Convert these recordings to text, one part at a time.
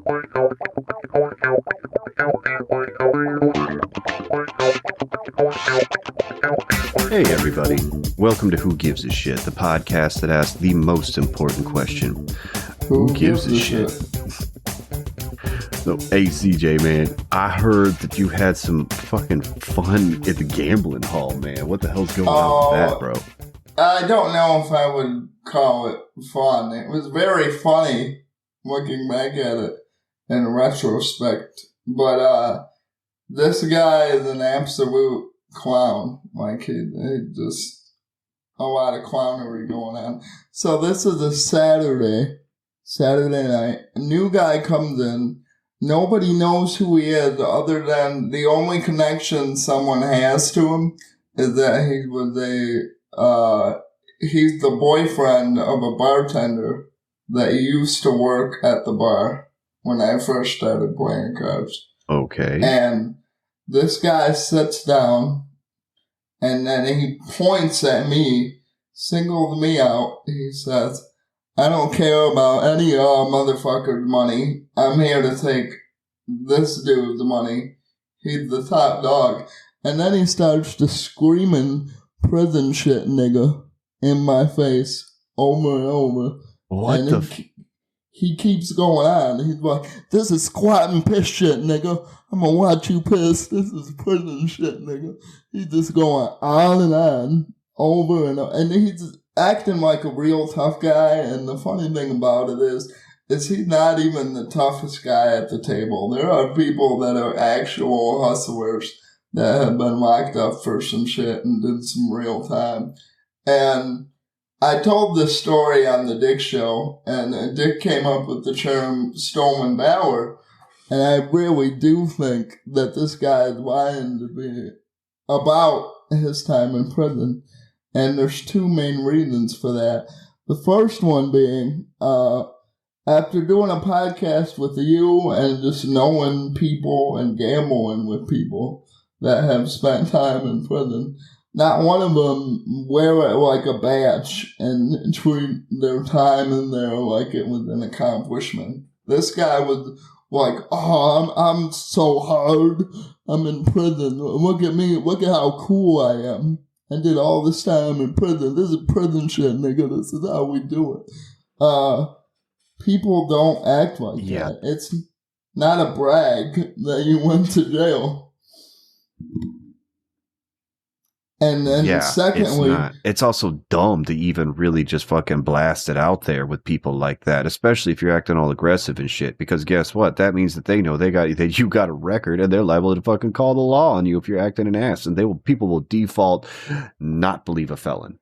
Hey everybody, welcome to Who Gives a Shit, the podcast that asks the most important question. Who gives a shit? So, hey CJ, man, I heard that you had some fucking fun at the gambling hall, man. What the hell's going on with that, bro? I don't know if I would call it fun. It was very funny looking back at it in retrospect. But this guy is an absolute clown. Like, he just a lot of clownery going on. So this is a Saturday night. A new guy comes in. Nobody knows who he is other than the only connection someone has to him is that he was he's the boyfriend of a bartender that used to work at the bar when I first started playing cards. Okay. And this guy sits down and then he points at me, singles me out. He says, I don't care about any motherfucker's money. I'm here to take this dude's money. He's the top dog. And then he starts to screaming prison shit, nigga, in my face over and over. What and the he keeps going on. He's like, this is squatting piss shit, nigga. I'm gonna watch you piss. This is prison shit, nigga. He's just going on and on, over and over. And he's acting like a real tough guy. And the funny thing about it is he's not even the toughest guy at the table. There are people that are actual hustlers that have been locked up for some shit and did some real time. And I told this story on the Dick Show, and Dick came up with the term stolen valor, and I really do think that this guy is lying to me about his time in prison, and there's two main reasons for that. The first one being, after doing a podcast with you and just knowing people and gambling with people that have spent time in prison, not one of them wear it like a badge and treat their time in there like it was an accomplishment. This guy was like, oh, I'm so hard. I'm in prison. Look at me. Look at how cool I am. I did all this time in prison. This is prison shit, nigga. This is how we do it. People don't act like that. It's not a brag that you went to jail. And then secondly, it's also dumb to even really just fucking blast it out there with people like that, especially if you're acting all aggressive and shit, because guess what? That means that they know that you got a record and they're liable to fucking call the law on you if you're acting an ass, and people will default not believe a felon.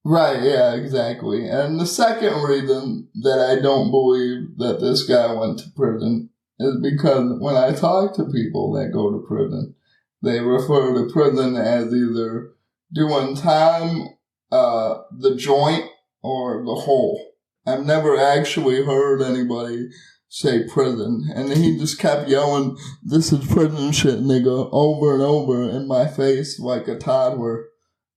Right, yeah, exactly. And the second reason that I don't believe that this guy went to prison is because when I talk to people that go to prison, they refer to prison as either doing time, the joint, or the hole. I've never actually heard anybody say prison. And he just kept yelling, this is prison shit, nigga, over and over in my face like a toddler.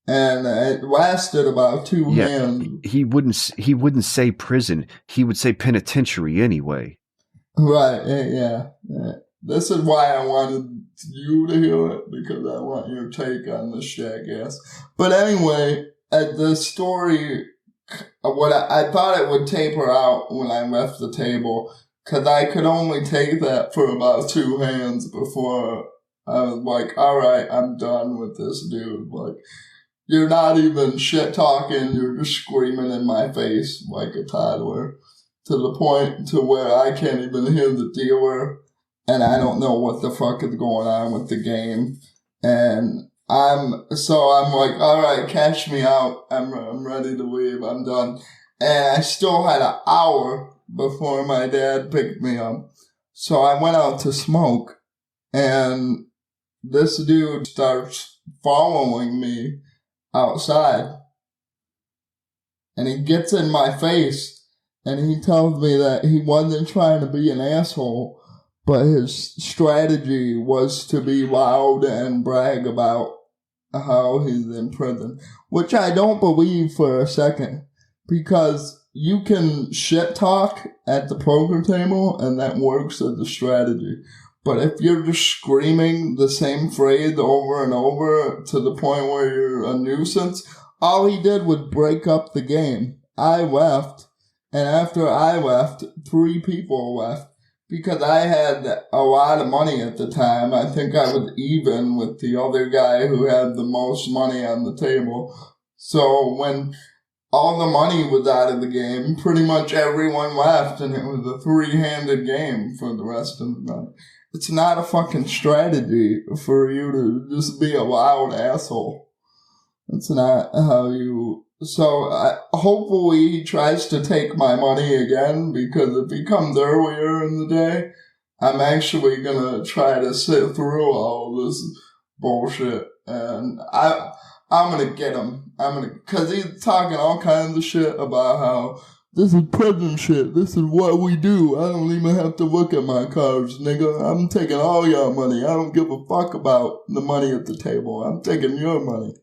And it lasted about 2 hands. He wouldn't say prison. He would say penitentiary anyway. Right, yeah. This is why I wanted you to hear it, because I want your take on this jackass. But anyway, at the story, what I thought it would taper out when I left the table, because I could only take that for about 2 hands before I was like, all right, I'm done with this dude. Like, you're not even shit talking, you're just screaming in my face like a toddler, to the point to where I can't even hear the dealer. And I don't know what the fuck is going on with the game. And I'm like, all right, cash me out. I'm ready to leave. I'm done. And I still had an hour before my dad picked me up. So I went out to smoke. And this dude starts following me outside. And he gets in my face. And he tells me that he wasn't trying to be an asshole, but his strategy was to be loud and brag about how he's in prison, which I don't believe for a second, because you can shit talk at the poker table, and that works as a strategy. But if you're just screaming the same phrase over and over to the point where you're a nuisance, all he did was break up the game. I left, and after I left, 3 people left. Because I had a lot of money at the time. I think I was even with the other guy who had the most money on the table. So when all the money was out of the game, pretty much everyone left, and it was a 3-handed game for the rest of the night. It's not a fucking strategy for you to just be a loud asshole. That's not how you... So, hopefully he tries to take my money again, because if he comes earlier in the day, I'm actually gonna try to sit through all this bullshit, and I'm gonna get him. Cause he's talking all kinds of shit about how this is prison shit, this is what we do, I don't even have to look at my cards, nigga, I'm taking all your money, I don't give a fuck about the money at the table, I'm taking your money.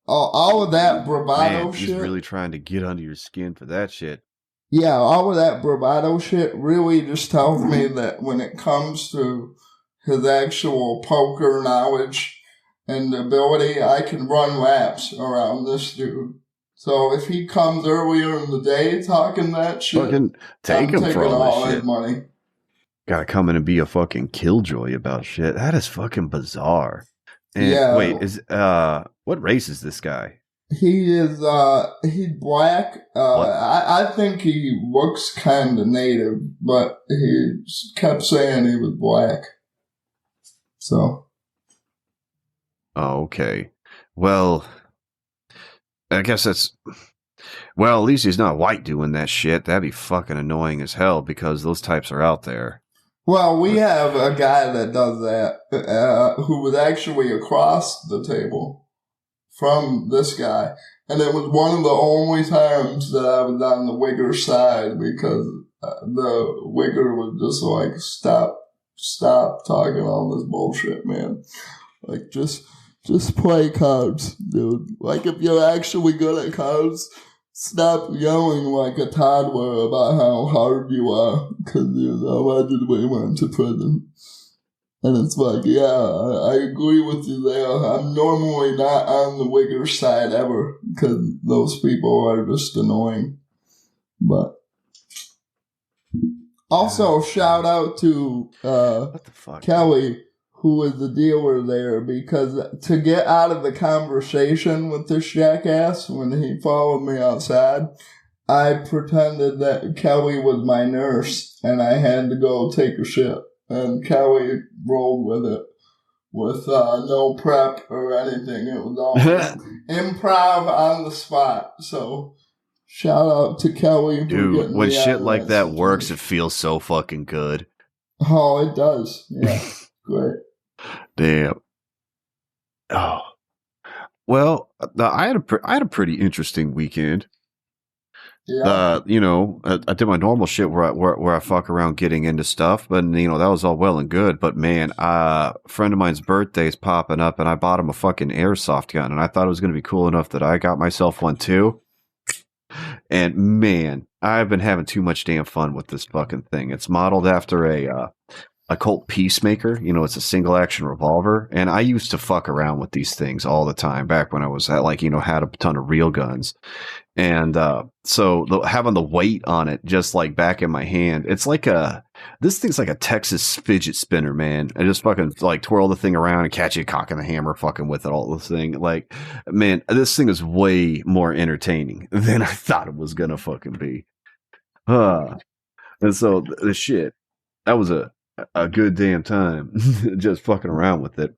All of that bravado shit. He's really trying to get under your skin for that shit. Yeah, all of that bravado shit really just tells me that when it comes to his actual poker knowledge and ability, I can run laps around this dude. So if he comes earlier in the day talking that shit, fucking take him for all this shit. Money. Gotta come in and be a fucking killjoy about shit. That is fucking bizarre. And yeah. Wait, what race is this guy? He is, he's black. I think he looks kind of native, but he kept saying he was black. So. Oh, okay. Well, I guess that's... Well, at least he's not white doing that shit. That'd be fucking annoying as hell, because those types are out there. Well, we have a guy that does that, who was actually across the table from this guy. And it was one of the only times that I was on the Wigger side, because the Wigger was just like, stop talking all this bullshit, man. Like, just play cards, dude. Like, if you're actually good at cards, stop yelling like a toddler about how hard you are, because you allegedly went to prison. And it's like, yeah, I agree with you there. I'm normally not on the Wigger side ever, because those people are just annoying. But also, shout out to what the fuck? Kelly, who was the dealer there, because to get out of the conversation with this jackass when he followed me outside, I pretended that Kelly was my nurse and I had to go take a shit. And Kelly rolled with it with no prep or anything. It was all improv on the spot. So shout out to Kelly. Dude, when shit like that works, it feels so fucking good. Oh, it does. Yeah, great. Damn. Oh. Well, I had a pretty interesting weekend. Yeah. I did my normal shit where I fuck around getting into stuff, but that was all well and good. But man, a friend of mine's birthday is popping up, and I bought him a fucking airsoft gun, and I thought it was gonna be cool enough that I got myself one too. And man, I've been having too much damn fun with this fucking thing. It's modeled after a Colt Peacemaker. It's a single action revolver, and I used to fuck around with these things all the time back when I was at had a ton of real guns. And so having the weight on it just like back in my hand, it's like this thing's like a Texas fidget spinner, man. I just fucking like twirl the thing around and catch it cocking the hammer fucking with it, all this thing. Like, man, this thing is way more entertaining than I thought it was gonna fucking be. And so the shit, that was a good damn time just fucking around with it.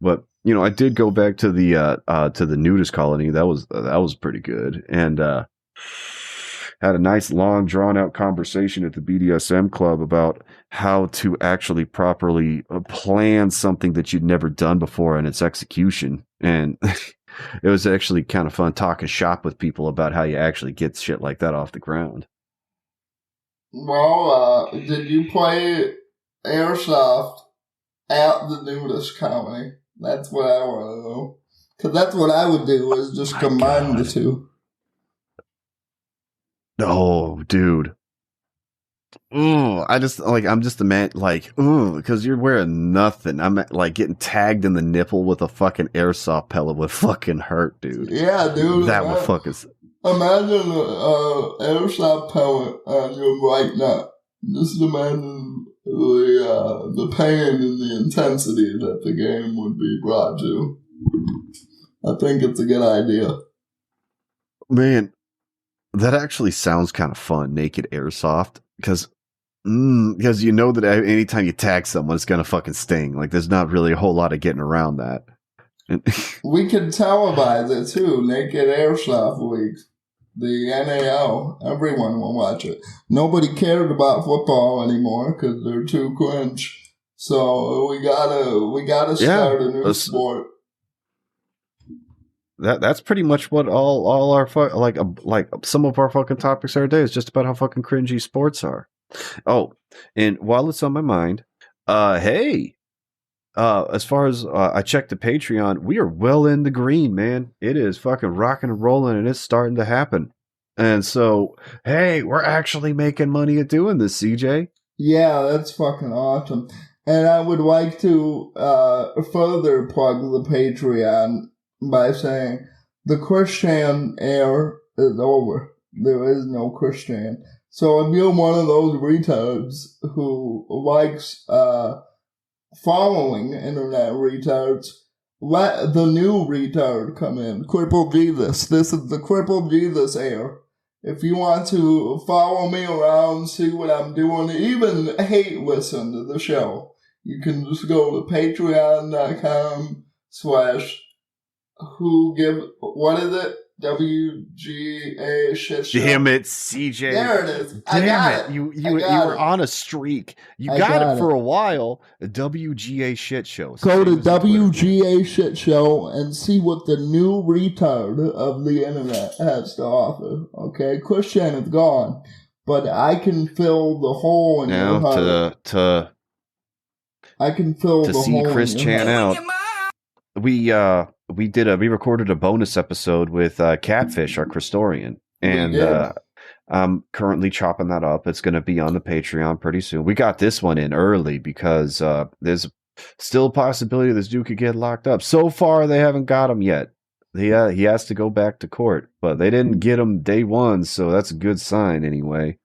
But I did go back to the nudist colony. That was pretty good, and had a nice long drawn out conversation at the BDSM club about how to actually properly plan something that you'd never done before and its execution. And it was actually kind of fun talking shop with people about how you actually get shit like that off the ground. Well, did you play airsoft at the nudist colony? That's what I want to know. Because that's what I would do, is just combine the two. Oh, dude. Ooh, I'm just a man, like, ooh, because you're wearing nothing. I'm like getting tagged in the nipple with a fucking airsoft pellet would fucking hurt, dude. Yeah, dude. That would fucking. Imagine airsoft pellet on your right nut. Just imagine the pain and the intensity that the game would be brought to. I think it's a good idea. Man, that actually sounds kind of fun, naked airsoft, because you know that anytime you tag someone, it's gonna fucking sting. Like, there's not really a whole lot of getting around that. We can televise it too. Naked Airsoft Week, the NAL. Everyone will watch it. Nobody cared about football anymore because they're too cringe. So we gotta start a new sport. That's pretty much what all our like some of our fucking topics are today is just about how fucking cringy sports are. Oh, and while it's on my mind, hey, as far as I checked the Patreon, we are well in the green, man. It is fucking rocking and rolling, and it's starting to happen. And so, hey, we're actually making money at doing this, CJ. Yeah, that's fucking awesome. And I would like to further plug the Patreon by saying the Christian era is over. There is no Christian. So if you're one of those retards who likes following internet retards, let the new retard come in. Cripple Jesus. This is the Cripple Jesus era. If you want to follow me around, see what I'm doing, even hate listen to the show, you can just go to patreon.com/what is it? WGA shit show. Damn it, CJ. There it is. Damn it. You were on a streak. You got it for a while. A WGA shit show. Go to WGA shit show and see what the new retard of the internet has to offer. Okay, Christian is gone, but I can fill the hole in your heart. I can fill the hole. To see Chris Chan out. We recorded a bonus episode with Catfish, our Christorian, and I'm currently chopping that up. It's going to be on the Patreon pretty soon. We got this one in early because there's still a possibility this dude could get locked up. So far, they haven't got him yet. He has to go back to court, but they didn't get him day one, so that's a good sign anyway.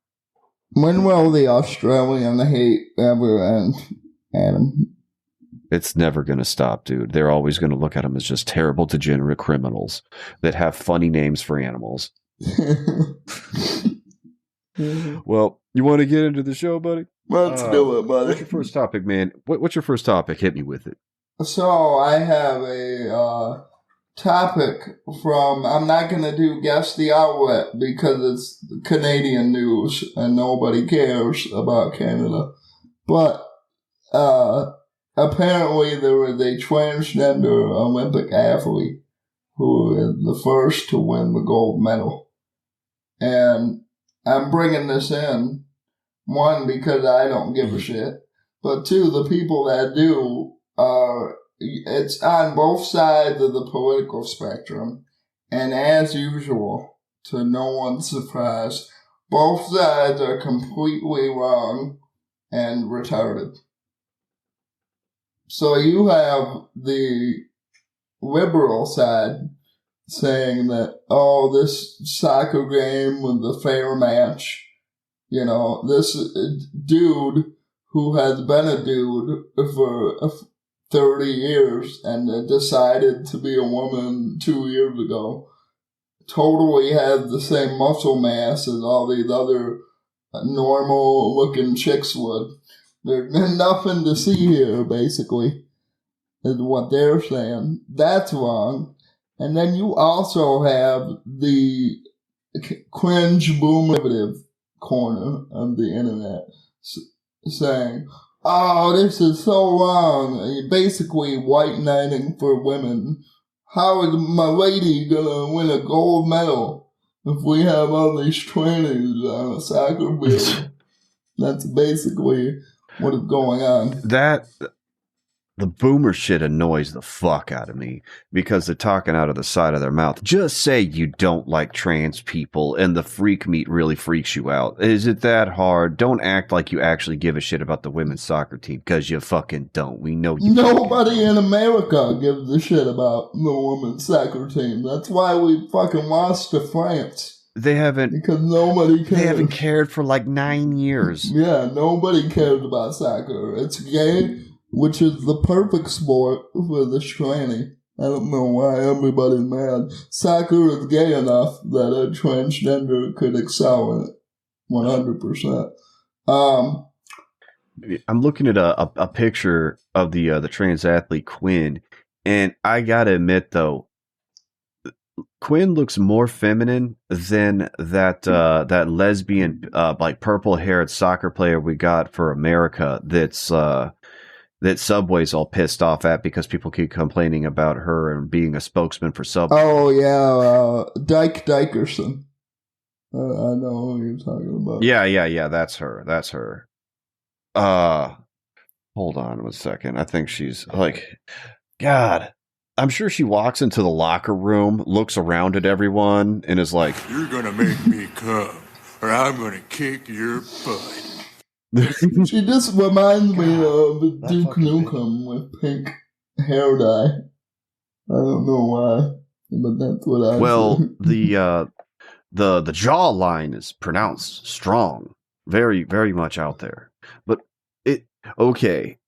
When will the Australian hate ever end, Adam? It's never going to stop, dude. They're always going to look at them as just terrible, degenerate criminals that have funny names for animals. Well, you want to get into the show, buddy? Let's do it, buddy. What's your first topic, man? What's your first topic? Hit me with it. So, I have a topic from, I'm not going to do Guess the Outlet because it's Canadian news and nobody cares about Canada. But, apparently, there was a transgender Olympic athlete who is the first to win the gold medal. And I'm bringing this in, one, because I don't give a shit, but two, the people that do it's on both sides of the political spectrum. And as usual, to no one's surprise, both sides are completely wrong and retarded. So you have the liberal side saying that, oh, this soccer game was a fair match. You know, this dude who has been a dude for 30 years and decided to be a woman 2 years ago totally has the same muscle mass as all these other normal-looking chicks would. There's nothing to see here, basically, is what they're saying. That's wrong. And then you also have the cringe boomative corner of the internet saying, oh, this is so wrong. Basically, white knighting for women. How is my lady gonna win a gold medal if we have all these trannies on a soccer field? That's basically what is going on. The boomer shit annoys the fuck out of me because they're talking out of the side of their mouth. Just say you don't like trans people and the freak meat really freaks you out. Is it that hard? Don't act like you actually give a shit about the women's soccer team because you fucking don't. We know you. Nobody in America gives a shit about the women's soccer team. That's why we fucking lost to France. They haven't. Because nobody cares. They haven't cared for like 9 years. Yeah, nobody cares about soccer. It's gay, which is the perfect sport for this tranny. I don't know why everybody's mad. Soccer is gay enough that a transgender could excel in it. 100%. I'm looking at a picture of the trans athlete Quinn, and I gotta admit though, Quinn looks more feminine than that lesbian like purple haired soccer player we got for America. That Subway's all pissed off at because people keep complaining about her and being a spokesman for Subway. Oh, yeah, Dykerson. I know who you're talking about. Yeah, that's her. Hold on 1 second. I think she's like, God, I'm sure she walks into the locker room, looks around at everyone, and is like, "You're gonna make me come, or I'm gonna kick your butt." She just reminds me of Duke Nukem with pink hair dye. I don't know why, but that's what I say. The jawline is pronounced strong, very, very much out there. But okay,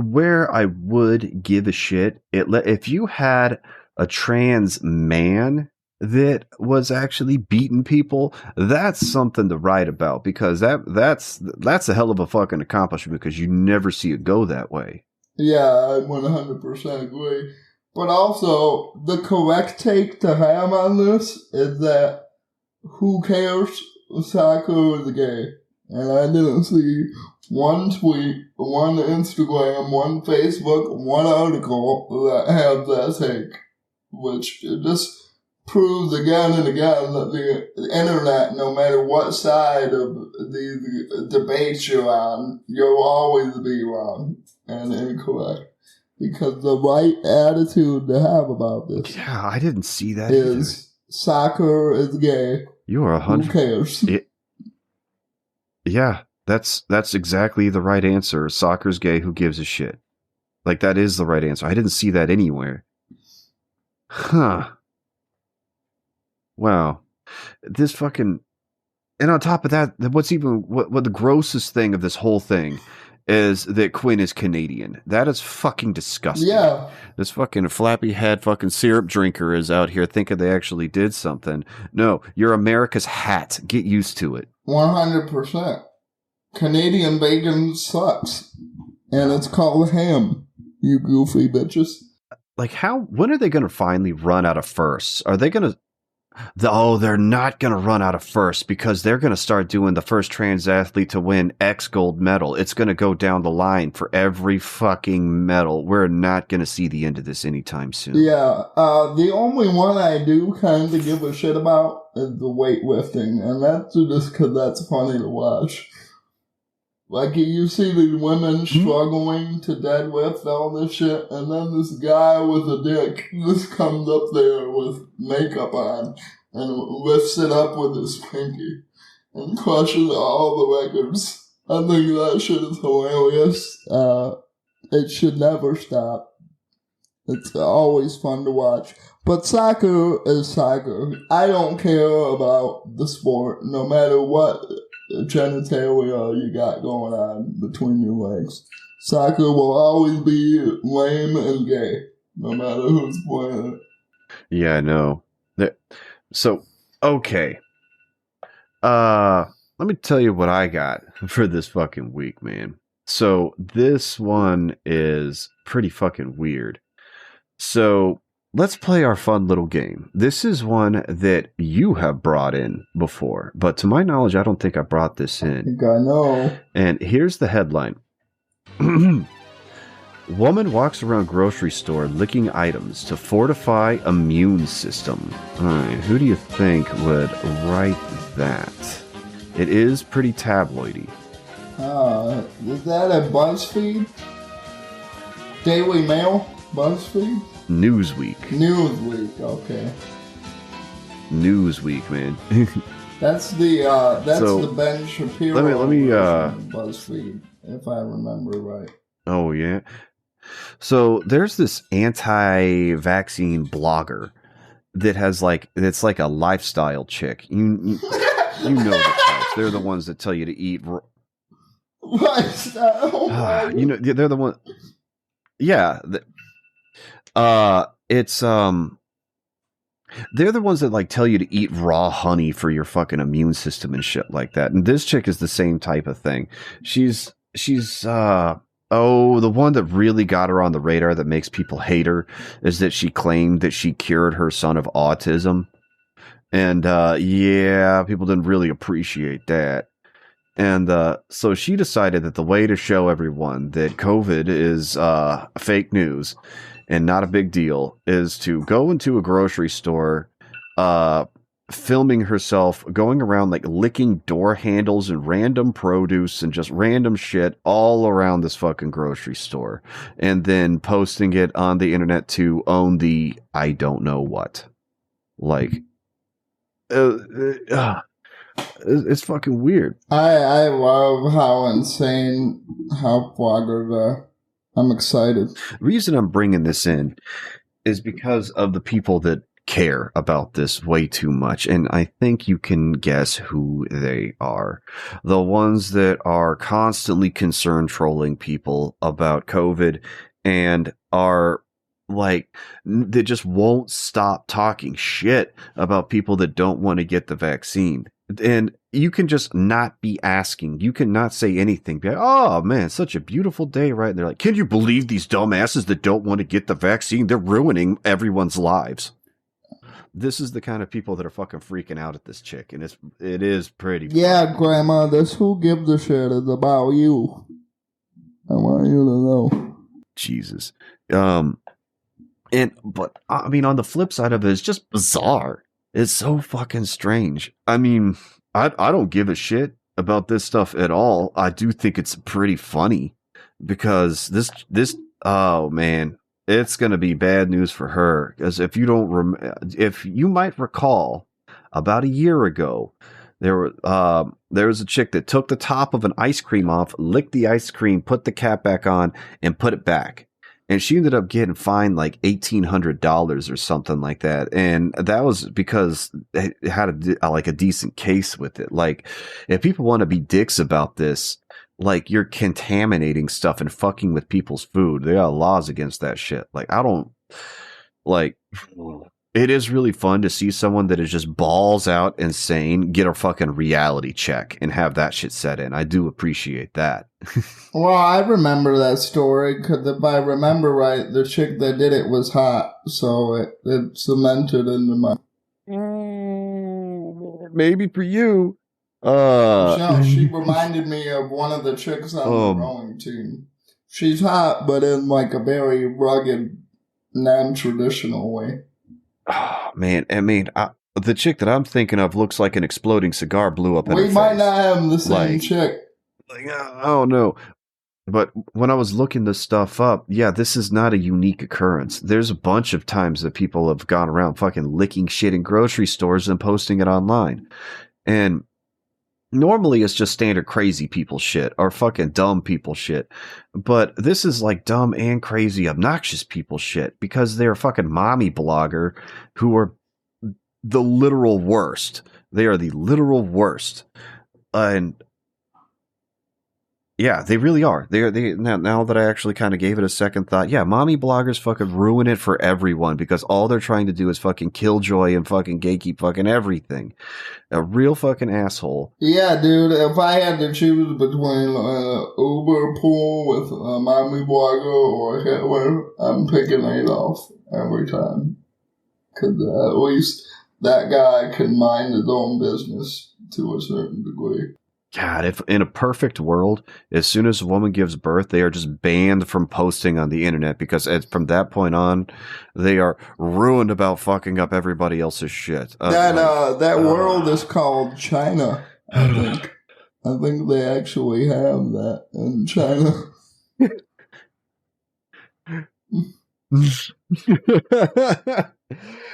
where I would give a shit, if you had a trans man that was actually beating people, that's something to write about, because that's a hell of a fucking accomplishment, because you never see it go that way. Yeah, I 100% agree. But also, the correct take to have on this is that who cares? Soccer is gay. And I didn't see one tweet, one Instagram, one Facebook, one article that had that take, which just proves again and again that the internet, no matter what side of the debates you're on, you'll always be wrong and incorrect. Because the right attitude to have about this, yeah, I didn't see that is either. Soccer is gay. You are 100. Who cares? Yeah, that's exactly the right answer. Soccer's gay. Who gives a shit? Like, that is the right answer. I didn't see that anywhere. Huh. Wow. This fucking... And on top of that, what the grossest thing of this whole thing is that Quinn is Canadian. That is fucking disgusting. Yeah. This fucking flappy head fucking syrup drinker is out here thinking they actually did something. No, you're America's hat. Get used to it. 100%. Canadian bacon sucks. And it's called ham, you goofy bitches. Like, when are they going to finally run out of firsts? Are they going to... they're not going to run out of firsts, because they're going to start doing the first trans athlete to win X gold medal. It's going to go down the line for every fucking medal. We're not going to see the end of this anytime soon. Yeah, the only one I do kind of give a shit about is the weightlifting, and that's just because that's funny to watch. Like, you see these women struggling to deadlift all this shit, and then this guy with a dick just comes up there with makeup on and lifts it up with his pinky and crushes all the records. I think that shit is hilarious. It should never stop. It's always fun to watch. But soccer is soccer. I don't care about the sport, no matter what genitalia you got going on between your legs. Soccer will always be lame and gay, no matter who's playing it. Yeah, I know. So, okay. Let me tell you what I got for this fucking week, man. So, this one is pretty fucking weird. So, let's play our fun little game. This is one that you have brought in before, but to my knowledge, I don't think I brought this in. I think I know. And here's the headline. Woman walks around grocery store licking items to fortify immune system. All right, who do you think would write that? It is pretty tabloidy. Is that a BuzzFeed? Daily Mail? BuzzFeed? Newsweek, okay. Newsweek, man. That's the Ben Shapiro let me BuzzFeed, if I remember right. Oh yeah. So there's this anti-vaccine blogger that has it's like a lifestyle chick. You know the types. They're the ones that tell you to eat. Lifestyle. You know, they're the one. Yeah. It's they're the ones that tell you to eat raw honey for your fucking immune system and shit like that. And this chick is the same type of thing. She's the one that really got her on the radar that makes people hate her is that she claimed that she cured her son of autism. And yeah, people didn't really appreciate that. And so she decided that the way to show everyone that COVID is fake news and not a big deal is to go into a grocery store, filming herself going around licking door handles and random produce and just random shit all around this fucking grocery store, and then posting it on the internet to own the I don't know what. It's fucking weird. I love how insane how bloggers are. I'm excited. The reason I'm bringing this in is because of the people that care about this way too much. And I think you can guess who they are. The ones that are constantly concerned trolling people about COVID and are they just won't stop talking shit about people that don't want to get the vaccine. And you can just not be asking. You cannot say anything. Be like, oh man, such a beautiful day, right? And they're like, can you believe these dumbasses that don't want to get the vaccine? They're ruining everyone's lives. This is the kind of people that are fucking freaking out at this chick, and it is pretty funny. Yeah, Grandma, this Who Gives a Shit is about you. I want you to know. Jesus. But I mean, on the flip side of it, it's just bizarre. It's so fucking strange. I mean, I don't give a shit about this stuff at all. I do think it's pretty funny because this oh man, it's gonna be bad news for her. Because if you might recall, about a year ago, there was a chick that took the top of an ice cream off, licked the ice cream, put the cap back on, and put it back. And she ended up getting fined $1,800 or something like that. And that was because it had a decent case with it. If people want to be dicks about this, you're contaminating stuff and fucking with people's food. There are laws against that shit. It is really fun to see someone that is just balls out insane get a fucking reality check and have that shit set in. I do appreciate that. Well, I remember that story because if I remember right, the chick that did it was hot, so it cemented into my. Maybe for you. No, she reminded me of one of the chicks on the rowing team. She's hot, but in a very rugged, non-traditional way. Oh, man. I mean, the chick that I'm thinking of looks like an exploding cigar blew up in her face. We might not have the same chick. I don't know. But when I was looking this stuff up, yeah, this is not a unique occurrence. There's a bunch of times that people have gone around fucking licking shit in grocery stores and posting it online. And normally it's just standard crazy people shit or fucking dumb people shit. But this is dumb and crazy, obnoxious people shit because they're a fucking mommy blogger who are the literal worst. They are the literal worst. And yeah, they really are. Now that I actually kind of gave it a second thought, yeah, mommy bloggers fucking ruin it for everyone because all they're trying to do is fucking killjoy and fucking gatekeep fucking everything. A real fucking asshole. Yeah, dude, if I had to choose between Uber pool with a mommy blogger or Hitler, I'm picking Adolf every time. Because at least that guy can mind his own business to a certain degree. God, if in a perfect world, as soon as a woman gives birth, they are just banned from posting on the internet because from that point on, they are ruined about fucking up everybody else's shit. That world is called China, I think. I think they actually have that in China.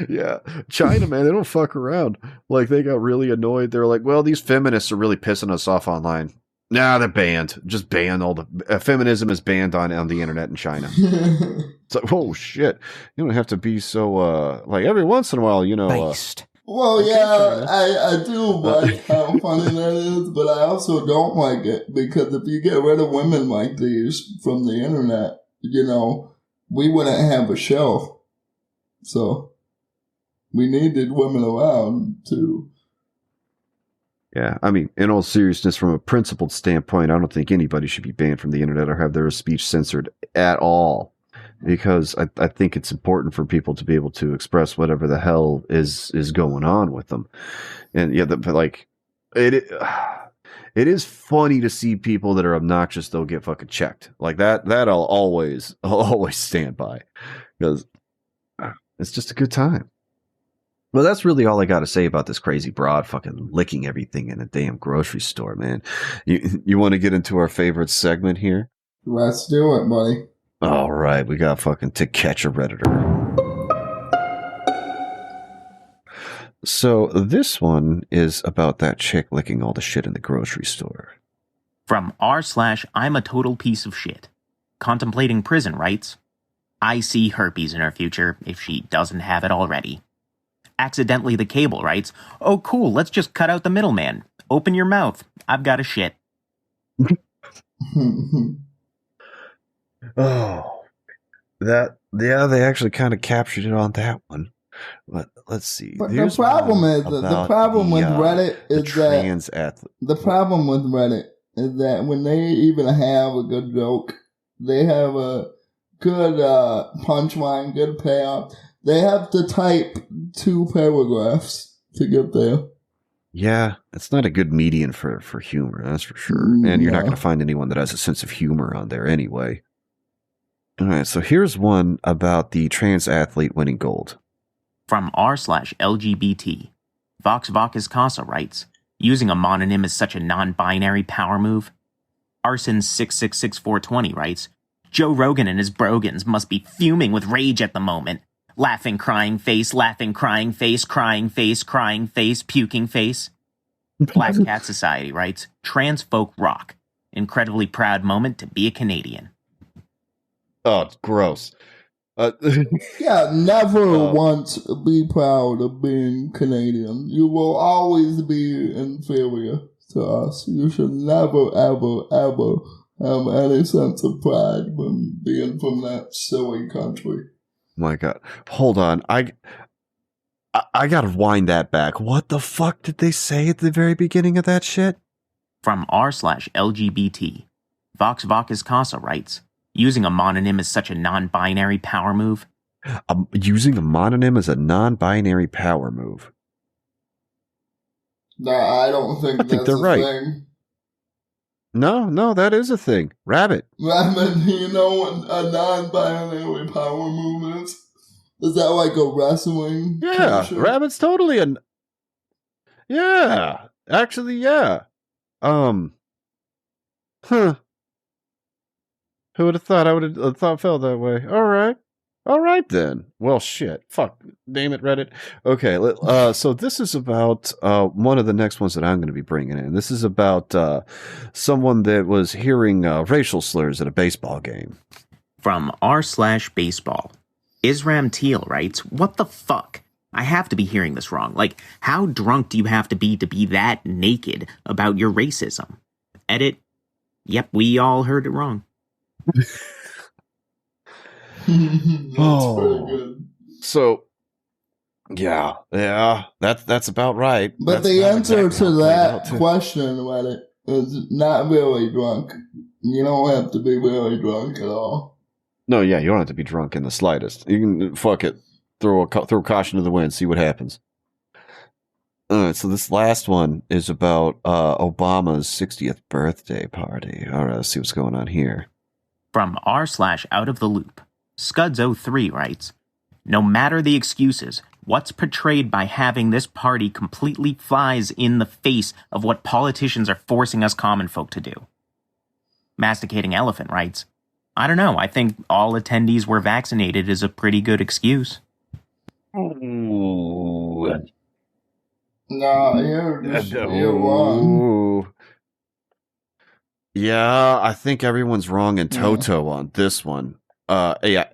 Yeah, China, man, they don't fuck around. Like, they got really annoyed. They're like, well, these feminists are really pissing us off online. Nah, they're banned. Just ban all the feminism is banned on the internet in China. It's like, oh shit, you don't have to be so like every once in a while, Based. Well, Okay, yeah, China. I do like how funny that is, but I also don't like it because if you get rid of women like these from the internet, we wouldn't have a show. So we needed women around too. Yeah, I mean, in all seriousness, from a principled standpoint, I don't think anybody should be banned from the internet or have their speech censored at all, because I think it's important for people to be able to express whatever the hell is going on with them. And yeah, but like it is funny to see people that are obnoxious though get fucking checked like that. That I'll always stand by, because it's just a good time. Well, that's really all I got to say about this crazy broad fucking licking everything in a damn grocery store, man. You want to get into our favorite segment here? Let's do it, buddy. All right, we got fucking To Catch a Redditor. So this one is about that chick licking all the shit in the grocery store. From r/I'm a total piece of shit. Contemplating prison writes, I see herpes in her future if she doesn't have it already. Accidentally the Cable writes, oh cool, let's just cut out the middleman. Open your mouth. I've got a shit. Oh, they actually kind of captured it on that one. But let's see. But the problem with Reddit is that when they even have a good joke, they have a good punchline, good payoff. They have to type 2 paragraphs to get there. Yeah, it's not a good median for humor, that's for sure. And you're not going to find anyone that has a sense of humor on there anyway. All right, so here's one about the trans athlete winning gold. From r/LGBT, Vox Vacus Casa writes, using a mononym is such a non-binary power move. Arson666420 writes, Joe Rogan and his brogans must be fuming with rage at the moment. Laughing, crying face, crying face, puking face. Black Cat Society writes, trans folk rock. Incredibly proud moment to be a Canadian. Oh, it's gross. Yeah, never once be proud of being Canadian. You will always be inferior to us. You should never, ever, ever have any sense of pride when being from that silly country. My God. Hold on. I gotta wind that back. What the fuck did they say at the very beginning of that shit? From r/LGBT, Vox Vacus Casa writes, using a mononym is such a non-binary power move. Using a mononym as a non-binary power move. No, I don't think that's they're right. Thing. No, that is a thing. Rabbit. Rabbit, you know what a non-binary power move is? Is that like a wrestling? Yeah, t-shirt? Rabbit's totally Yeah, actually, yeah. Huh. Who would have thought I would have thought felt that way? All right then. Well, shit. Fuck. Damn it, Reddit. Okay. So this is about one of the next ones that I'm going to be bringing in. This is about someone that was hearing racial slurs at a baseball game. From r/baseball, Isram Teal writes, what the fuck? I have to be hearing this wrong. Like, how drunk do you have to be that naked about your racism? Edit. Yep, we all heard it wrong. That's pretty good. So, yeah, that's about right. But that's the answer exactly to that question, Reddit, is not really drunk. You don't have to be really drunk at all. No, yeah, you don't have to be drunk in the slightest. You can fuck it, throw caution to the wind, see what happens. All right, so this last one is about Obama's 60th birthday party. All right, let's see what's going on here. From r/out of the loop, Scuds03 writes, no matter the excuses, what's portrayed by having this party completely flies in the face of what politicians are forcing us common folk to do. Masticating Elephant writes, I don't know. I think all attendees were vaccinated is a pretty good excuse. Ooh. Nah, you're wrong. Yeah, I think everyone's wrong in toto on this one. Reddit,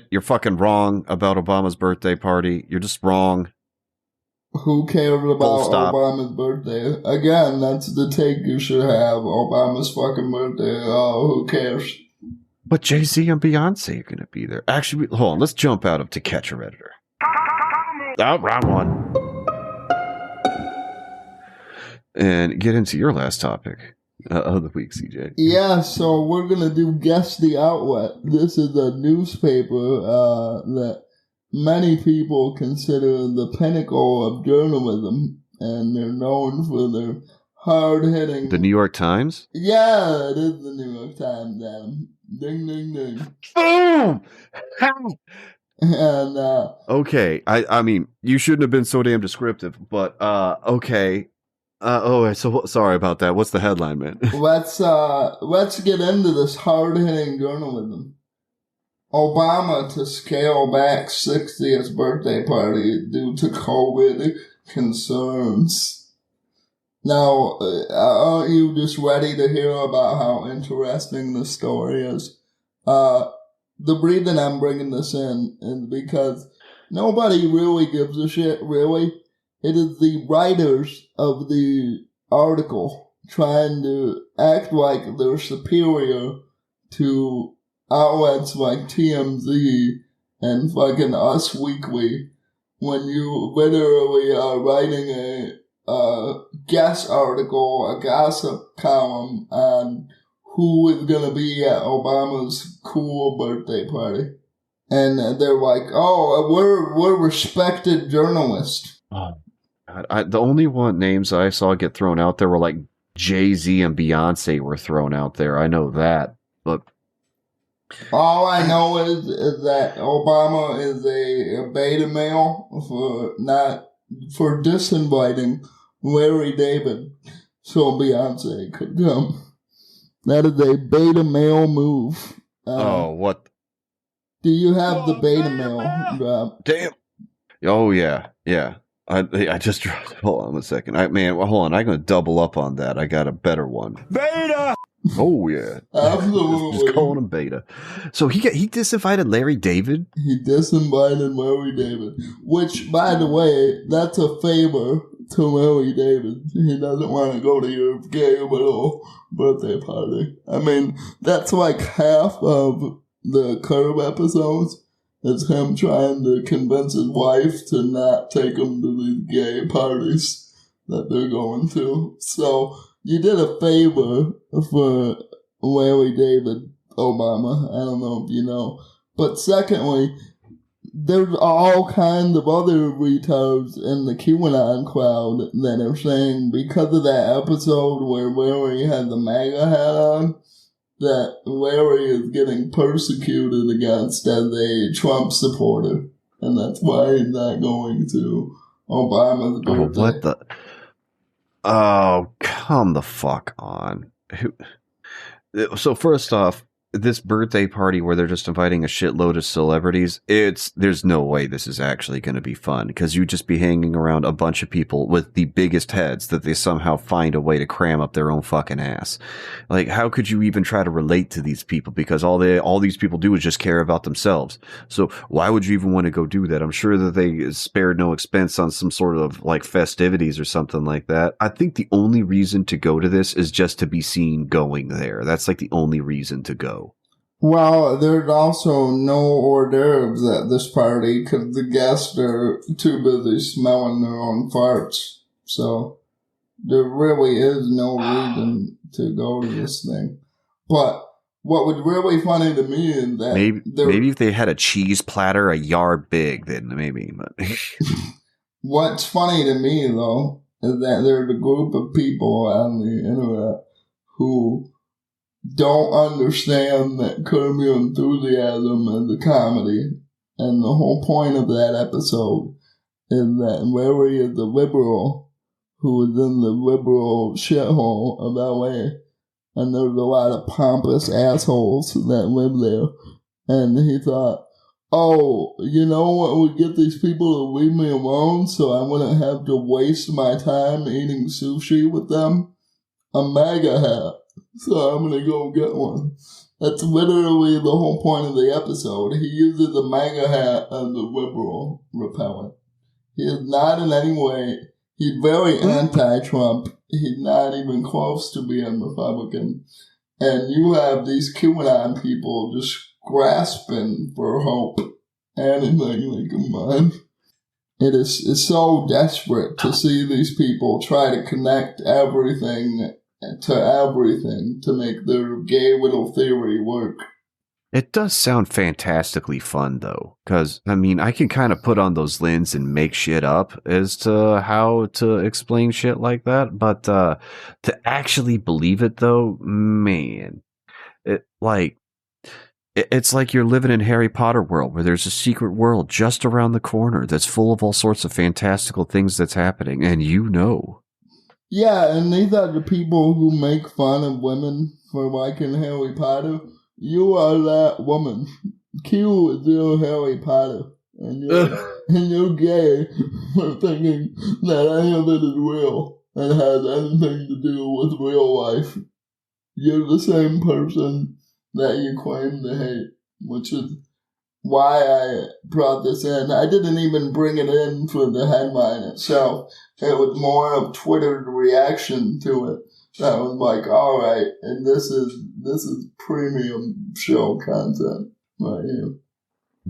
you're fucking wrong about Obama's birthday party. You're just wrong. Who cares about Obama's birthday? Again, that's the take you should have. Obama's fucking birthday. Oh, who cares? But Jay-Z and Beyonce are going to be there. Actually, hold on. Let's jump out of To Catch a Redditor. Oh, wrong one. And get into your last topic of the week, CJ. Yeah, so we're going to do Guess the Outlet. This is a newspaper that many people consider the pinnacle of journalism, and they're known for their hard-hitting... The New York Times? Yeah, it is the New York Times, Adam. Ding, ding, ding. Boom! And, okay, I mean, you shouldn't have been so damn descriptive, but, okay. So sorry about that. What's the headline, man? Let's get into this hard-hitting journalism. Obama to scale back 60th birthday party due to COVID concerns. Now, aren't you just ready to hear about how interesting the story is? The reason I'm bringing this in is because nobody really gives a shit, really. It is the writers of the article trying to act like they're superior to outlets like TMZ and fucking Us Weekly when you literally are writing a guest article, a gossip column on who is going to be at Obama's cool birthday party. And they're like, oh, we're respected journalists. The only names I saw get thrown out there were like Jay-Z and Beyonce were thrown out there. I know that, but all I know is that Obama is a beta male for disinviting Larry David so Beyonce could come. That is a beta male move. What? Do you have the beta male drop? Damn. Oh yeah. I just dropped. Hold on a second. Hold on. I'm gonna double up on that. I got a better one. Beta. Oh yeah, absolutely. Just calling him beta. So he disinvited Larry David. He disinvited Larry David, which, by the way, that's a favor to Larry David. He doesn't want to go to your gay little birthday party. I mean, that's like half of the Curb episodes. It's him trying to convince his wife to not take him to these gay parties that they're going to. So you did a favor for Larry David, Obama. I don't know if you know. But secondly, there's all kinds of other retards in the QAnon crowd that are saying because of that episode where Larry had the MAGA hat on, that Larry is getting persecuted against as a Trump supporter. And that's why he's not going to Obama's birthday. What the... Oh, come the fuck on. So first off, this birthday party where they're just inviting a shitload of celebrities, there's no way this is actually going to be fun, because you'd just be hanging around a bunch of people with the biggest heads that they somehow find a way to cram up their own fucking ass. Like, how could you even try to relate to these people? Because all these people do is just care about themselves. So why would you even want to go do that? I'm sure that they spared no expense on some sort of like festivities or something like that. I think the only reason to go to this is just to be seen going there. That's like the only reason to go. Well, there's also no hors d'oeuvres at this party because the guests are too busy smelling their own farts. So there really is no reason to go to this thing. But what was really funny to me is that maybe if they had a cheese platter a yard big, then maybe. But what's funny to me though is that there's a group of people on the internet who don't understand that Curb Your Enthusiasm is a comedy. And the whole point of that episode is that Larry is a liberal who is in the liberal shithole of LA. and there's a lot of pompous assholes that live there. And he thought, oh, you know what would get these people to leave me alone so I wouldn't have to waste my time eating sushi with them? A MAGA hat. So I'm gonna go get one. That's literally the whole point of the episode. He uses a MAGA hat as a liberal repellent. He is not in any way, he's very anti-Trump. He's not even close to being Republican. And you have these QAnon people just grasping for hope. Anything they can find. It's so desperate to see these people try to connect everything to make their gay little theory work. It does sound fantastically fun, though, because, I mean, I can kind of put on those lenses and make shit up as to how to explain shit like that, but to actually believe it, though, man, it's like you're living in Harry Potter world, where there's a secret world just around the corner that's full of all sorts of fantastical things that's happening, and you know. Yeah, and these are the people who make fun of women for liking Harry Potter. You are that woman. Q is your Harry Potter. And you're gay for thinking that any of it is real and has anything to do with real life. You're the same person that you claim to hate, which is why I brought this in. I didn't even bring it in for the headline itself. It was more of Twitter's reaction to it. That was like, all right, and this is premium show content right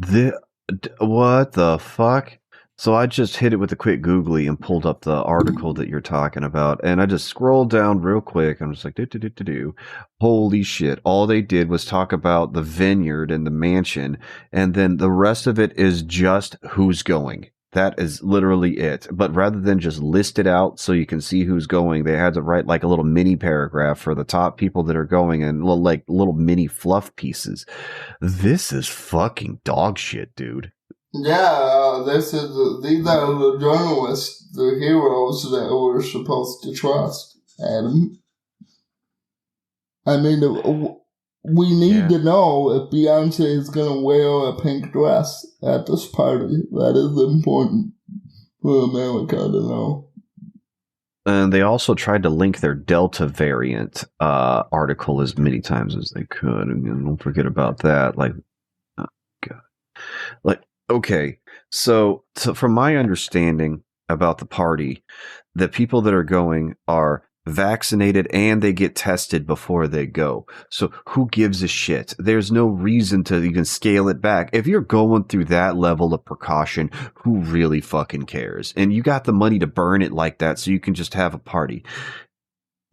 here. What the fuck? So I just hit it with a quick googly and pulled up the article that you're talking about, and I just scrolled down real quick. I'm just like, do. Holy shit! All they did was talk about the vineyard and the mansion, and then the rest of it is just who's going. That is literally it. But rather than just list it out so you can see who's going, they had to write like a little mini paragraph for the top people that are going and little mini fluff pieces. This is fucking dog shit, dude. Yeah, these are the journalists, the heroes that we're supposed to trust, Adam. I mean, we need to know if Beyonce is going to wear a pink dress at this party. That is important for America to know. And they also tried to link their Delta variant article as many times as they could. And don't forget about that. Like, oh God. Like, okay, so from my understanding about the party, the people that are going are vaccinated and they get tested before they go. So who gives a shit? There's no reason to even scale it back. If you're going through that level of precaution, who really fucking cares? And you got the money to burn it like that so you can just have a party.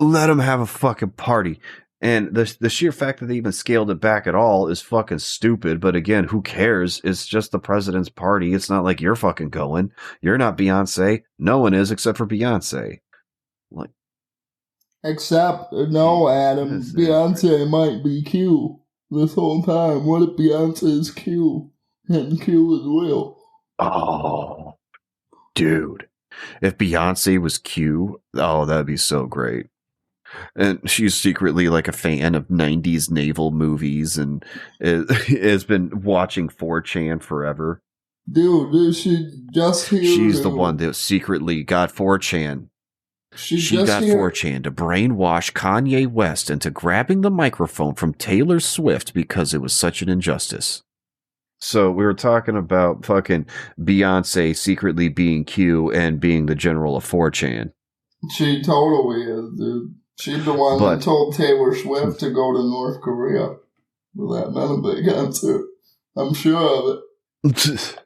Let them have a fucking party. And the sheer fact that they even scaled it back at all is fucking stupid. But again, who cares? It's just the president's party. It's not like you're fucking going. You're not Beyonce. No one is except for Beyonce. Like, except, no, Adam, Beyonce might be Q this whole time. What if Beyonce is Q and Q is real? Oh, dude. If Beyonce was Q, oh, that'd be so great. And she's secretly like a fan of 90s naval movies and has been watching 4chan forever. Dude, she just here. She's the one that secretly got 4chan. She got 4chan to brainwash Kanye West into grabbing the microphone from Taylor Swift because it was such an injustice. So we were talking about fucking Beyonce secretly being Q and being the general of 4chan. She totally is, dude. She's the one that told Taylor Swift to go to North Korea for that Menabit concert. I'm sure of it.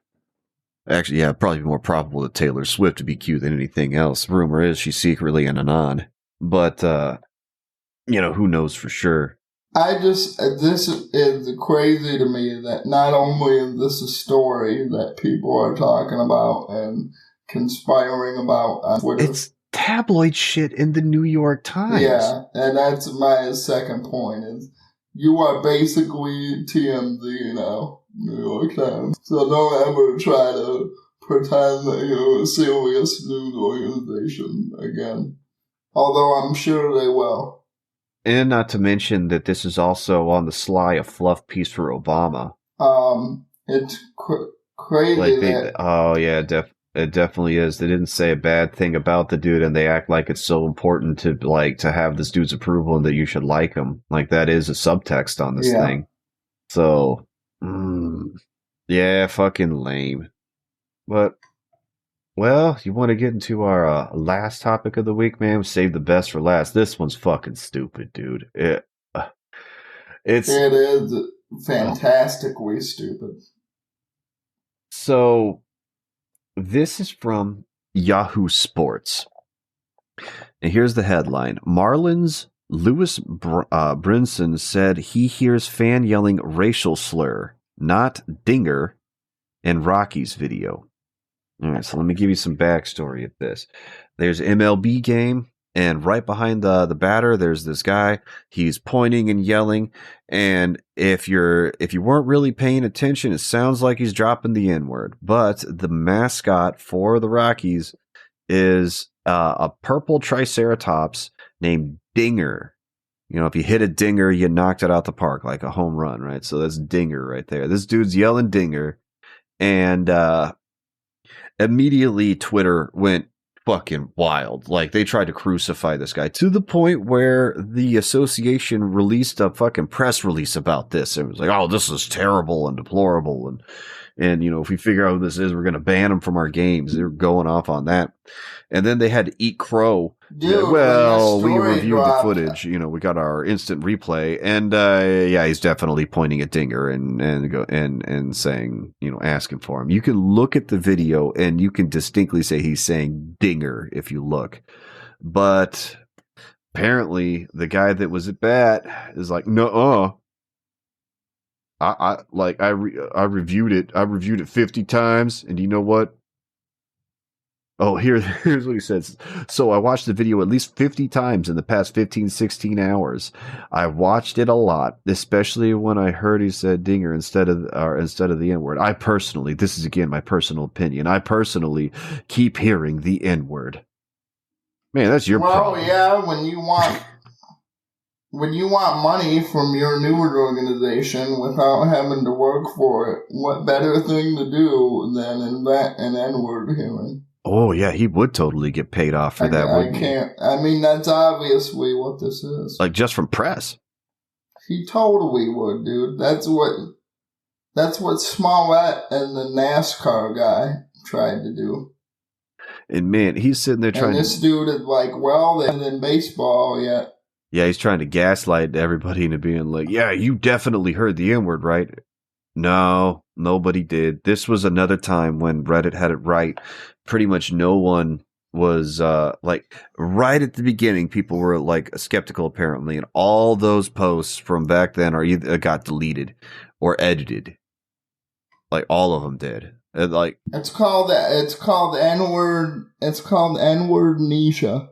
Actually, yeah, probably more probable that Taylor Swift to be Q than anything else. Rumor is she's secretly an Anon. But, who knows for sure. This is crazy to me that not only is this a story that people are talking about and conspiring about on Twitter. It's tabloid shit in the New York Times. Yeah, and that's my second point is you are basically TMZ now, New York Times. So don't ever try to pretend that you're a serious news organization again. Although I'm sure they will. And not to mention that this is also on the sly a fluff piece for Obama. It's crazy. Like it definitely is. They didn't say a bad thing about the dude, and they act like it's so important to have this dude's approval and that you should like him. Like that is a subtext on this thing. So, yeah, fucking lame. But, well, you want to get into our last topic of the week, man? Save the best for last. This one's fucking stupid, dude. It is fantastically stupid. So, this is from Yahoo Sports. And here's the headline. Marlins Lewis Brinson said he hears fan yelling racial slur, not dinger, in Rocky's video. All right, so let me give you some backstory of this. There's an MLB game, and right behind the batter, there's this guy. He's pointing and yelling, and if you weren't really paying attention, it sounds like he's dropping the N-word. But the mascot for the Rockies is a purple triceratops named Dinger. You know, if you hit a dinger, you knocked it out the park like a home run, right? So that's Dinger right there. This dude's yelling Dinger, and immediately Twitter went fucking wild. Like, they tried to crucify this guy to the point where the association released a fucking press release about this. It was like, oh, this is terrible and deplorable, and you know, if we figure out who this is, we're going to ban him from our games. They were going off on that. And then they had to eat crow. Dude, we reviewed the footage. You know, we got our instant replay, and yeah, he's definitely pointing at Dinger and saying, you know, asking for him. You can look at the video, and you can distinctly say he's saying Dinger if you look. But apparently, the guy that was at bat is like, no. I reviewed it. I reviewed it 50 times, and you know what? Oh, here's what he says. So I watched the video at least 50 times in the past 15, 16 hours. I watched it a lot, especially when I heard he said Dinger instead of the N-word. I personally, this is again my personal opinion, I personally keep hearing the N-word. Man, that's your problem. Well, yeah, when you want money from your news organization without having to work for it, what better thing to do than invent an N-word hearing? Oh, yeah, he would totally get paid off for that, wouldn't he? I mean, that's obviously what this is. Like, just from press. He totally would, dude. That's what Smollett and the NASCAR guy tried to do. And man, he's sitting there trying this dude is like, well, they haven't in baseball yet. Yeah, he's trying to gaslight everybody into being like, yeah, you definitely heard the N-word, right? No, nobody did. This was another time when Reddit had it right. Pretty much no one was, like, right at the beginning, people were, like, skeptical, apparently, and all those posts from back then are either got deleted or edited. Like, all of them did. And, like, it's called N-word. It's called N-word Nisha,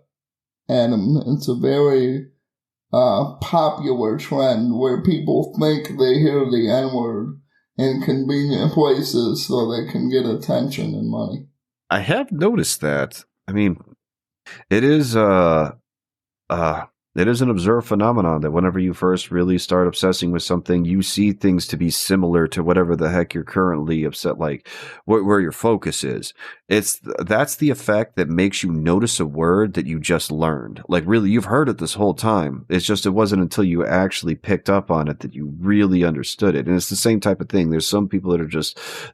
Adam. It's a very popular trend where people think they hear the N-word in convenient places so they can get attention and money. I have noticed that. I mean, it is an observed phenomenon that whenever you first really start obsessing with something, you see things to be similar to whatever the heck you're currently upset, like where your focus is. That's the effect that makes you notice a word that you just learned. Like, really, you've heard it this whole time. It's just it wasn't until you actually picked up on it that you really understood it. And it's the same type of thing. There's some people that are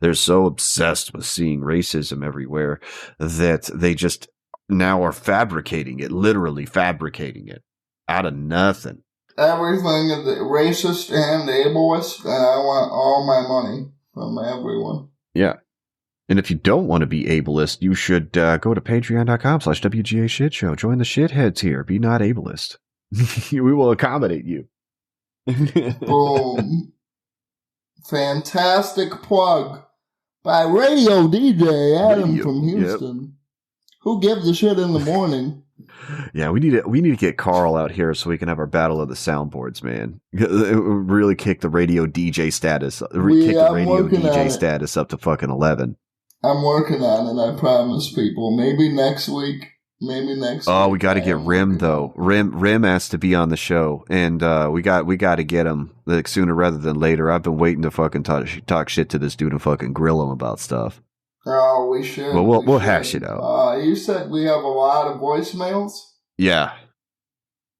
they're so obsessed with seeing racism everywhere that they just now are fabricating it, literally fabricating it. Out of nothing. Everything is racist and ableist, and I want all my money from everyone. Yeah. And if you don't want to be ableist, you should go to patreon.com/WGA Shit Show. Join the shitheads here. Be not ableist. We will accommodate you. Boom. Fantastic plug by radio DJ Adam from Houston. Yep. Who gives a shit in the morning? Yeah, we need to get Carl out here so we can have our battle of the soundboards, man. Really kick the radio DJ status. Status up to fucking 11. I'm working on it, I promise people. Maybe next week. Maybe next Oh, week. we got to get Rim though. Rim has to be on the show, and we got to get him like sooner rather than later. I've been waiting to fucking talk shit to this dude and fucking grill him about stuff. Oh, we should. Well, we'll hash it out. You said we have a lot of voicemails. Yeah.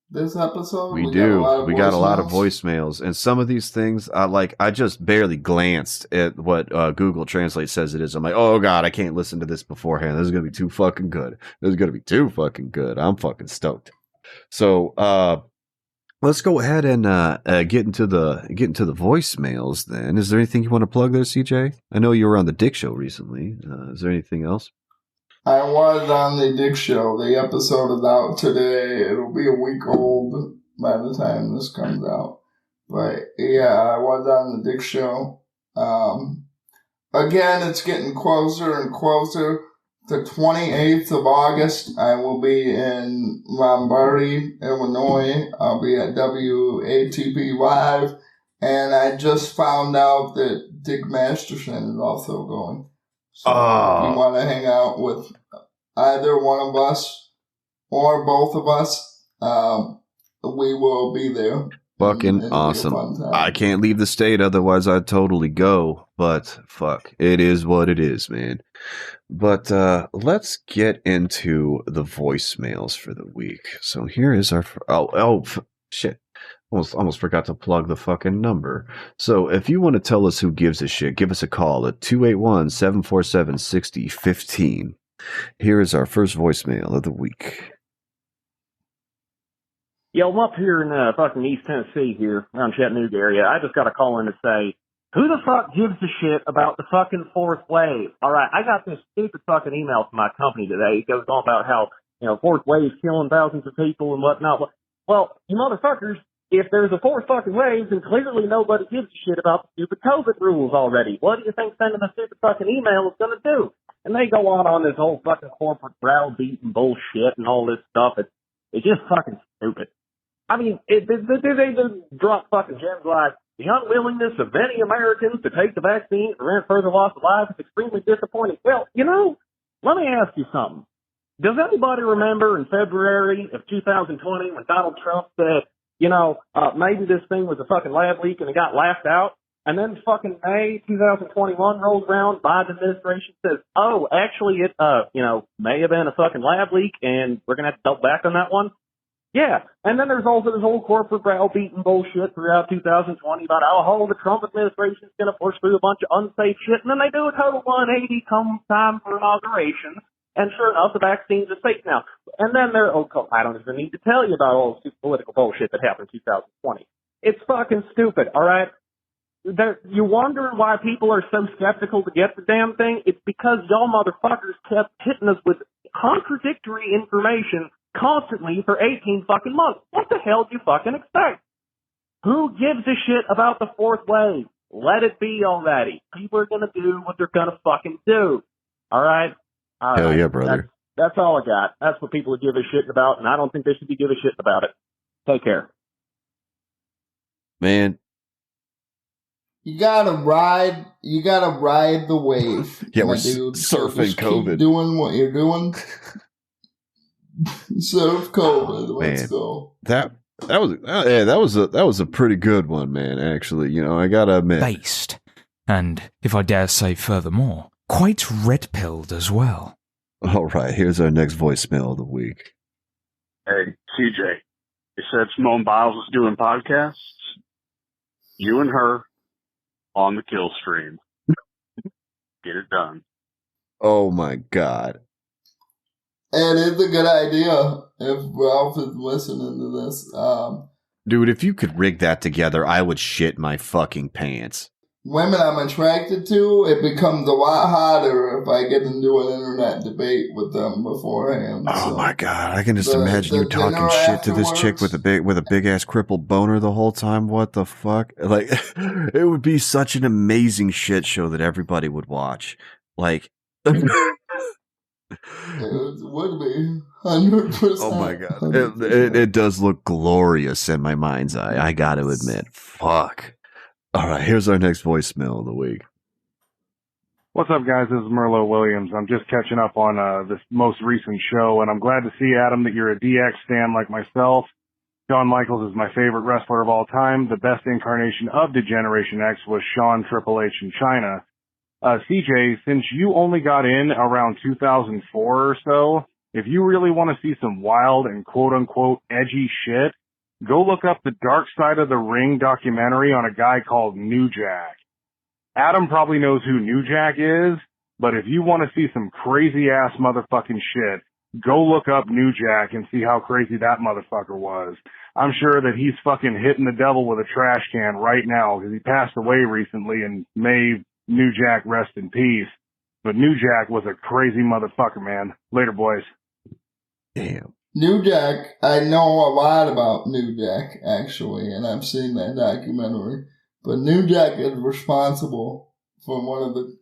This episode, we do. We got a lot of voicemails, and some of these things, I just barely glanced at what Google Translate says it is. I'm like, oh god, I can't listen to this beforehand. This is gonna be too fucking good. I'm fucking stoked. So, let's go ahead and get into the voicemails. Then, is there anything you want to plug there, CJ? I know you were on the Dick Show recently. Is there anything else? I was on the Dick Show. The episode is out today. It'll be a week old by the time this comes out. But yeah, I was on the Dick Show. Again, it's getting closer and closer. The 28th of August, I will be in Lombardy, Illinois. I'll be at WATP Live. And I just found out that Dick Masterson is also going. So if you want to hang out with either one of us or both of us, we will be there. Fucking awesome. I can't leave the state, otherwise I'd totally go. But fuck, it is what it is, man. But let's get into the voicemails for the week. So here is our... shit. Almost forgot to plug the fucking number. So if you want to tell us who gives a shit, give us a call at 281-747-6015. Here is our first voicemail of the week. Yo, I'm up here in fucking East Tennessee here, around Chattanooga area. I just got a call in to say, who the fuck gives a shit about the fucking fourth wave? Alright, I got this stupid fucking email from my company today. It goes on about how, fourth wave's killing thousands of people and whatnot. Well, you motherfuckers, if there's a fourth fucking wave, then clearly nobody gives a shit about the stupid COVID rules already. What do you think sending a stupid fucking email is gonna do? And they go on this whole fucking corporate browbeating bullshit and all this stuff. It's just fucking stupid. I mean, they just drop fucking gems like, the unwillingness of many Americans to take the vaccine to prevent further loss of life is extremely disappointing. Well, let me ask you something. Does anybody remember in February of 2020 when Donald Trump said, maybe this thing was a fucking lab leak and it got laughed out? And then fucking May 2021 rolls around, Biden administration says, oh, actually it, may have been a fucking lab leak and we're gonna have to double back on that one. Yeah. And then there's also this whole corporate browbeating bullshit throughout 2020 about how the Trump administration is gonna push through a bunch of unsafe shit, and then they do a total 180 come time for inauguration. And sure enough, the vaccine's are safe now. And then I don't even need to tell you about all this political bullshit that happened in 2020. It's fucking stupid, alright? You wonder why people are so skeptical to get the damn thing? It's because y'all motherfuckers kept hitting us with contradictory information constantly for 18 fucking months. What the hell do you fucking expect? Who gives a shit about the fourth wave? Let it be already. People are gonna do what they're gonna fucking do. Alright? Hell yeah, brother. That's all I got. That's what people give a shit about, and I don't think they should be giving a shit about it. Take care. Man. You gotta ride the wave. Yeah, we're dude. surfing COVID. Keep doing what you're doing. Surf COVID. Let's go. That was a pretty good one, man. Actually, I gotta admit. Based, and if I dare say furthermore, quite red-pilled as well. All right, here's our next voicemail of the week. Hey, CJ, you said Simone Biles was doing podcasts? You and her on the kill stream. Get it done. Oh my God. And it's a good idea if Ralph is listening to this. Dude, if you could rig that together, I would shit my fucking pants. Women I'm attracted to, it becomes a lot hotter if I get into an internet debate with them beforehand. Oh my God, I can just imagine you talking shit to this chick with a big ass crippled boner the whole time. What the fuck? Like, it would be such an amazing shit show that everybody would watch. Like, it would be 100%. Oh my God, it does look glorious in my mind's eye. I got to admit, fuck. All right, here's our next voicemail of the week. What's up, guys? This is Merlot Williams. I'm just catching up on this most recent show, and I'm glad to see, Adam, that you're a DX stan like myself. Shawn Michaels is my favorite wrestler of all time. The best incarnation of Degeneration X was Shawn Triple H in China. CJ, since you only got in around 2004 or so, if you really want to see some wild and quote-unquote edgy shit, go look up the Dark Side of the Ring documentary on a guy called New Jack. Adam probably knows who New Jack is, but if you want to see some crazy-ass motherfucking shit, go look up New Jack and see how crazy that motherfucker was. I'm sure that he's fucking hitting the devil with a trash can right now because he passed away recently, and may New Jack rest in peace. But New Jack was a crazy motherfucker, man. Later, boys. Damn. New Jack, I know a lot about New Jack, actually, and I've seen that documentary. But New Jack is responsible for one of the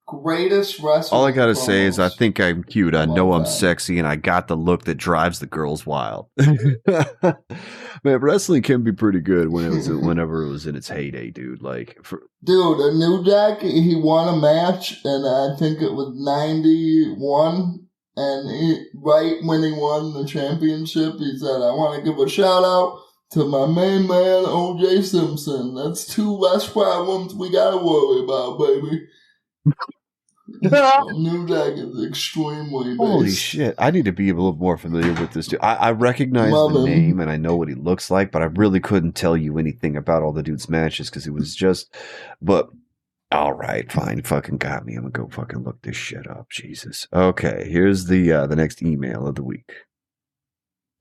greatest wrestlers. All I gotta say is I think I'm cute. I know I'm sexy, and I got the look that drives the girls wild. Man, wrestling can be pretty good whenever it was in its heyday, dude. Dude, a New Jack, he won a match, and I think it was 91. And right when he won the championship, he said, "I want to give a shout out to my main man, O.J. Simpson. That's two less problems we gotta worry about, baby." New Jack is extremely based. Holy shit. I need to be a little more familiar with this dude. I recognize the name and I know what he looks like, but I really couldn't tell you anything about all the dude's matches because it was just, but all right, fine. Fucking got me. I'm gonna go fucking look this shit up. Jesus. Okay, here's the next email of the week.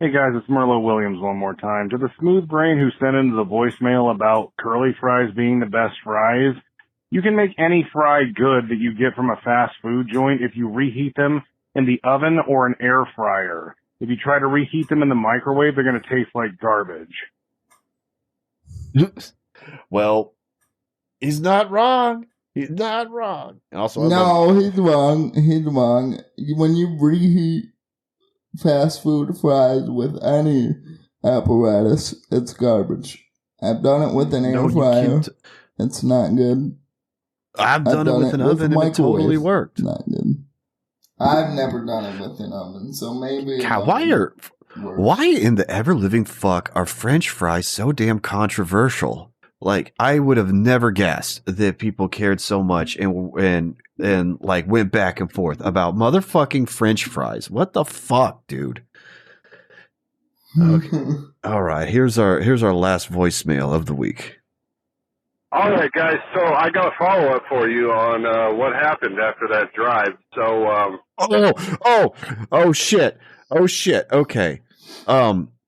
Hey guys, it's Merlot Williams one more time. To the smooth brain who sent into the voicemail about curly fries being the best fries, you can make any fry good that you get from a fast food joint if you reheat them in the oven or an air fryer. If you try to reheat them in the microwave, they're going to taste like garbage. Well, he's not wrong. He's not wrong. Also, he's wrong. He's wrong. When you reheat fast food fries with any apparatus, it's garbage. I've done it with an air fryer. It's not good. I've done it with an oven and it totally worked. Not good. I've never done it with an oven, so maybe. God, why in the ever living fuck are French fries so damn controversial? Like, I would have never guessed that people cared so much and like went back and forth about motherfucking French fries. What the fuck, dude? Okay. All right, here's our last voicemail of the week. All right, guys. So I got a follow up for you on what happened after that drive. So oh shit. Okay.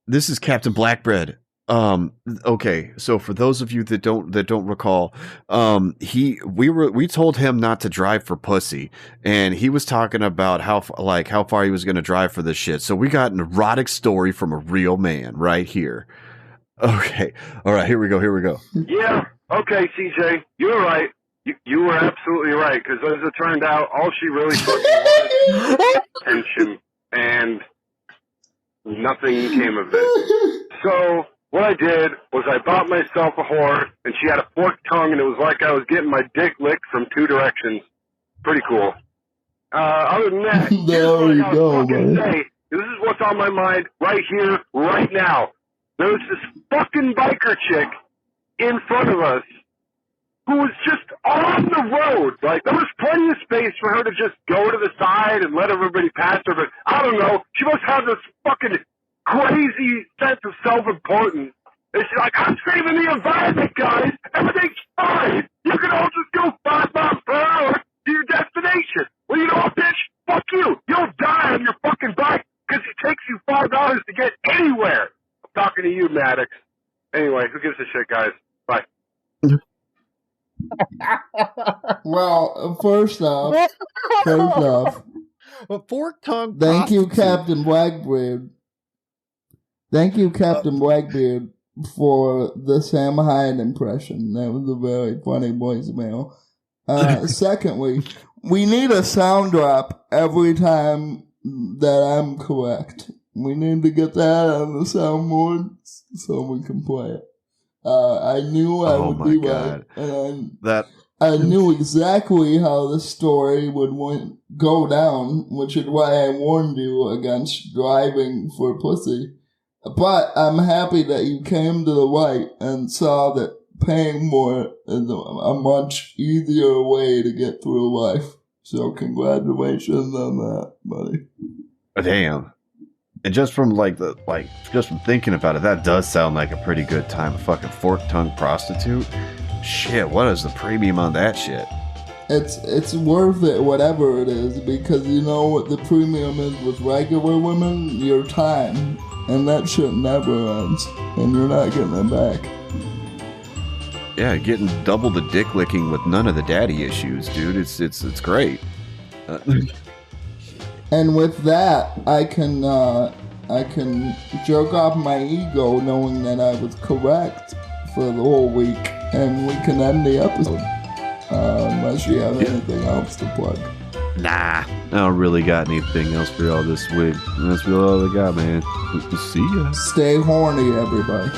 This is Captain Blackbread. Okay, so for those of you that don't recall, we told him not to drive for pussy, and he was talking about how far he was going to drive for this shit. So we got an erotic story from a real man right here. Okay, all right, here we go. Yeah, okay, CJ, you're right. You were absolutely right, because as it turned out, all she really fucking wanted was attention, and nothing came of it. So what I did was I bought myself a whore, and she had a forked tongue, and it was like I was getting my dick licked from two directions. Pretty cool. Other than that, there you go, man. This is what's on my mind right here, right now. There was this fucking biker chick in front of us who was just on the road. Like, there was plenty of space for her to just go to the side and let everybody pass her, but I don't know. She must have this fucking crazy sense of self-importance. And she's like, "I'm saving the environment, guys. Everything's fine. You can all just go 5 miles per hour to your destination." Well, you know what, bitch? Fuck you. You'll die on your fucking bike because it takes you $5 to get anywhere. I'm talking to you, Maddox. Anyway, who gives a shit, guys? Bye. Well, first off, a fork tongue. Thank you, Captain Blackbeard. Thank you, Captain Blackbeard, for the Sam Hyde impression. That was a very funny voicemail. Secondly, we need a sound drop every time that I'm correct. We need to get that on the soundboard so we can play it. I knew I would be right. And I knew exactly how the story would go down, which is why I warned you against driving for pussy. But I'm happy that you came to the light and saw that paying more is a much easier way to get through life. So congratulations on that, buddy. Damn. And just from just from thinking about it, that does sound like a pretty good time. A fucking fork-tongued prostitute. Shit, what is the premium on that shit? It's worth it, whatever it is, because you know what the premium is with regular women? Your time. And that shit never ends. And you're not getting it back. Yeah, getting double the dick licking with none of the daddy issues, dude. It's great. And with that, I can jerk off my ego knowing that I was correct for the whole week, and we can end the episode. Unless you have anything else to plug. Nah, I don't really got anything else for y'all this week. That's really all I got, man. See ya. Stay horny, everybody.